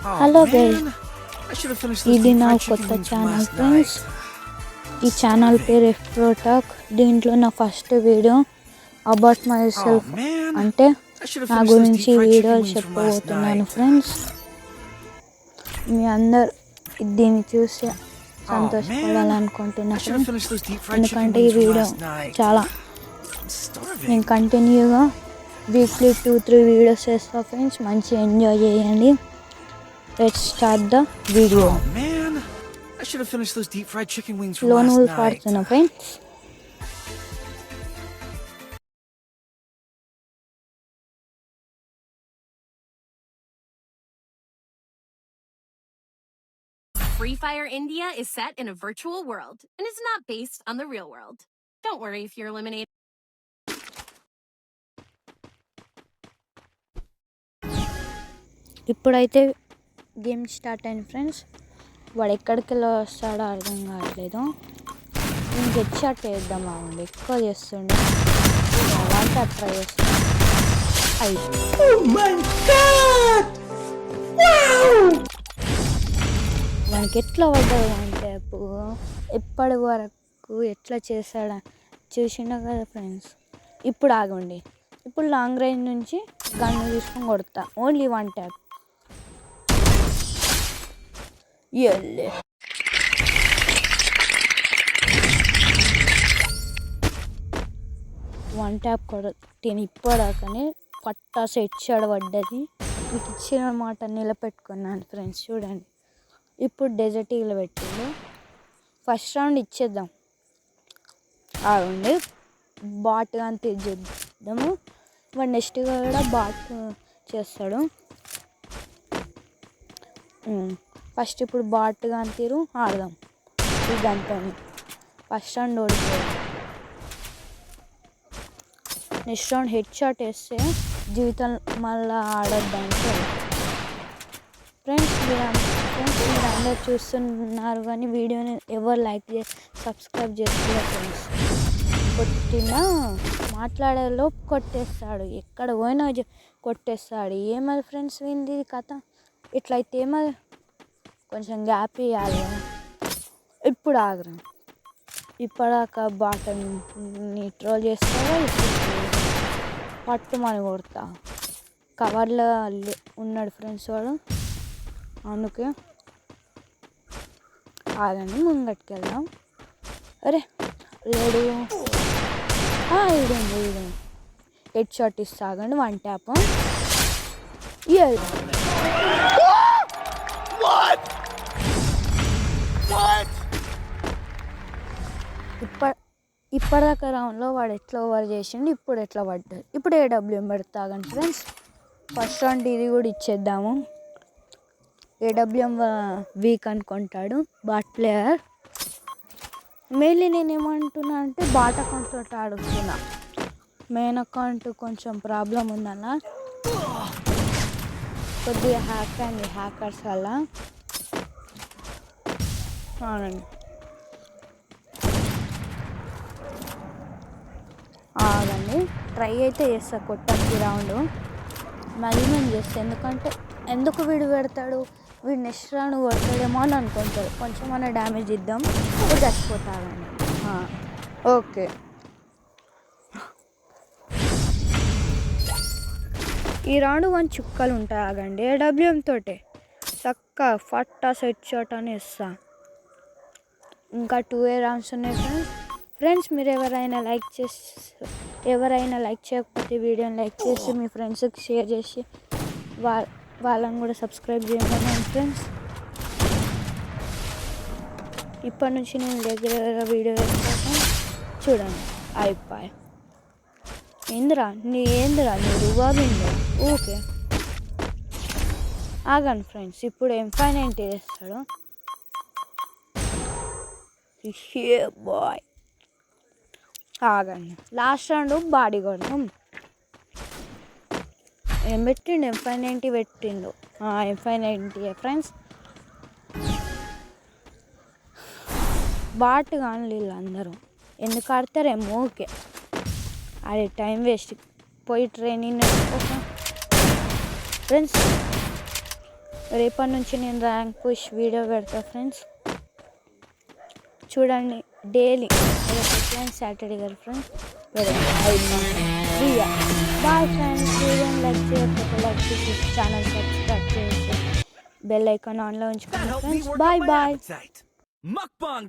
Hello guys, ఇది నా కొత్త ఛానల్ ఫ్రెండ్స్. ఈ ఛానల్ పేరు ఎఫ్రో టాక్. దీంట్లో నా first video about my self, అంటే నా గురించి వీడియోలు చెప్పబోతున్నాను ఫ్రెండ్స్. మీ అందరు దీన్ని చూసి సంతోషపడాలనుకుంటున్నాను, ఎందుకంటే ఈ వీడియో చాలా నేను కంటిన్యూగా వీక్లీ 2-3 వీడియోస్ చేస్తా ఫ్రెండ్స్. మంచి ఎంజాయ్ చేయండి. Let's start the video. Oh man, I should have finished those deep fried chicken wings from Lone last Wolf night. Artsana friends. Free Fire India is set in a virtual world and is not based on the real world. Don't worry if you're eliminated. ఇప్పుడైతే game start అయింది friends. వాడు ఎక్కడికి వెళ్ళి వస్తాడో అర్థం కావట్లేదు. నేను head shot వేద్దాం అవ్వండి, ఎక్కువ చేస్తుండే అలాంటి ట్రై చేస్తాను. వానికి ఎట్లా పడ్డది అంటే ఎప్పటి వరకు ఎట్లా చేశాడా చూసిండ కదా ఫ్రెండ్స్. ఇప్పుడు ఆగండి, ఇప్పుడు లాంగ్ రేంజ్ నుంచి గన్ను తీసుకొని కొడతా. Only 1 tap. ఎల్లే వన్ ట్యాప్ కొట్టిన ఇప్పటిదాకానే పట్టాస హెడ్షాట్ పడ్డది. మీకు ఇచ్చిన మాట నిలబెట్టుకున్నాను ఫ్రెండ్స్. చూడండి, ఇప్పుడు డెజర్ట్ ఈగలు పెట్టిండు. ఫస్ట్ రౌండ్ ఇచ్చేద్దాం. ఆగండి, బాట్ కానీ తెచ్చేద్దాము. వాడు నెక్స్ట్గా కూడా బాట్ చేస్తాడు. ఫస్ట్ ఇప్పుడు బాట్ కానీ తీరు ఆడదాం. ఇదంతా ఫస్ట్ రౌండ్ ఓడిపోయాడు. నెక్స్ట్ రౌండ్ హెడ్ షాట్ వేస్తే జీవితం మళ్ళీ ఆడొద్దంటే ఫ్రెండ్స్. మీరు అందరూ చూస్తున్నారు కానీ వీడియోని ఎవరు లైక్ చేసి సబ్స్క్రైబ్ చేసుకోలేదు ఫ్రెండ్స్. కొట్టినా మాట్లాడేలోపు కొట్టేస్తాడు, ఎక్కడ పోయినా కొట్టేస్తాడు. ఏమది ఫ్రెండ్స్ వింది కథ. ఇట్లయితే ఏమది, కొంచెం గ్యాప్ ఇవ్వాలి. ఇప్పుడు ఆగరా, ఇప్పటిదాకా బాటని ట్రోల్ చేస్తావా, పట్టుమని కొడతా. కవర్లో ఉన్నాడు ఫ్రెండ్స్ వాడు, అందుకే ఆగండి ముంగట్టుకు వెళ్దాం. అరే లేడు, ఇదండి హెడ్ షాట్ ఇస్తా. ఆగండి, 1 ట్యాప్. ఇప్పటిదాకా రౌండ్లో వాడు ఎట్లా ఓవర్ చేసిండు, ఇప్పుడు ఎట్లా పడ్డాడు. ఇప్పుడు AWM పెడతాగండి ఫ్రెండ్స్. ఫస్ట్ రౌండ్ ఇది కూడా ఇచ్చేద్దాము. AWM వీక్ అనుకుంటాడు బాట్ ప్లేయర్. మెయిన్లీ నేను ఏమంటున్నా అంటే బాట్ అకౌంట్ తోటి ఆడుతున్నా. మెయిన్ అకౌంట్ కొంచెం ప్రాబ్లం ఉందన్న, కొద్దిగా హ్యాక్ అయింది హ్యాకర్స్ వల్ల. అవునండి, ఆగండి, ట్రై అయితే చేస్తా కొట్టడానికి రౌండ్. మ్యాక్సిమం చేస్తా, ఎందుకంటే ఎందుకు వీడు పెడతాడు, వీడు నెక్స్ట్ రౌండ్ కొడతాడేమో అని అనుకుంటాడు. కొంచెం అన్న డ్యామేజ్ ఇద్దాం, ఇప్పుడు చచ్చిపోతాడండి. ఓకే, ఈ రౌండ్ 1 చుక్కలు ఉంటాయి. ఆగండి, AWM తోటే చక్క ఫట్టా సెట్ షాట్ అని ఇస్తా. ఇంకా 2 రౌండ్స్ ఉన్నాయి ఫ్రెండ్స్. మీరు ఎవరైనా లైక్ చేయకపోతే వీడియోని లైక్ చేసి మీ ఫ్రెండ్స్కి షేర్ చేసి వాళ్ళని కూడా సబ్స్క్రైబ్ చేయమని ఫ్రెండ్స్. ఇప్పటి నుంచి నేను రెగ్యులర్గా వీడియో వేస్తాను, చూడండి. అయిపోయి ఏందిరా నీ రుబాబిందో. ఓకే, ఆగండి ఫ్రెండ్స్, ఇప్పుడు M590 వేస్తాడు. బాయ్, ఆగండి, లాస్ట్ రౌండ్ బాడీ కొడదాం. ఏం పెట్టిండు, M590 పెట్టిండు. M590 friends. బాట్ కానీ వీళ్ళందరూ ఎందుకు ఆడతారేమో. ఓకే, అది టైం వేస్ట్. పోయి ట్రైనింగ్ ఫ్రెండ్స్. రేపటి నుంచి నేను ర్యాంక్ పుష్ వీడియో పెడతా ఫ్రెండ్స్, చూడండి డైలీ. రేపు సాటర్డే కదా ఫ్రెండ్స్, బాయ్ ఫ్రెండ్స్. వీడియోని లైక్ చేయకపోతే లైక్ చేసి ఛానల్ సబ్స్క్రైబ్ చేసి బెల్ ఐకాన్ ఆన్లో ఉంచుకోండి ఫ్రెండ్స్. Bye bye. Mukbang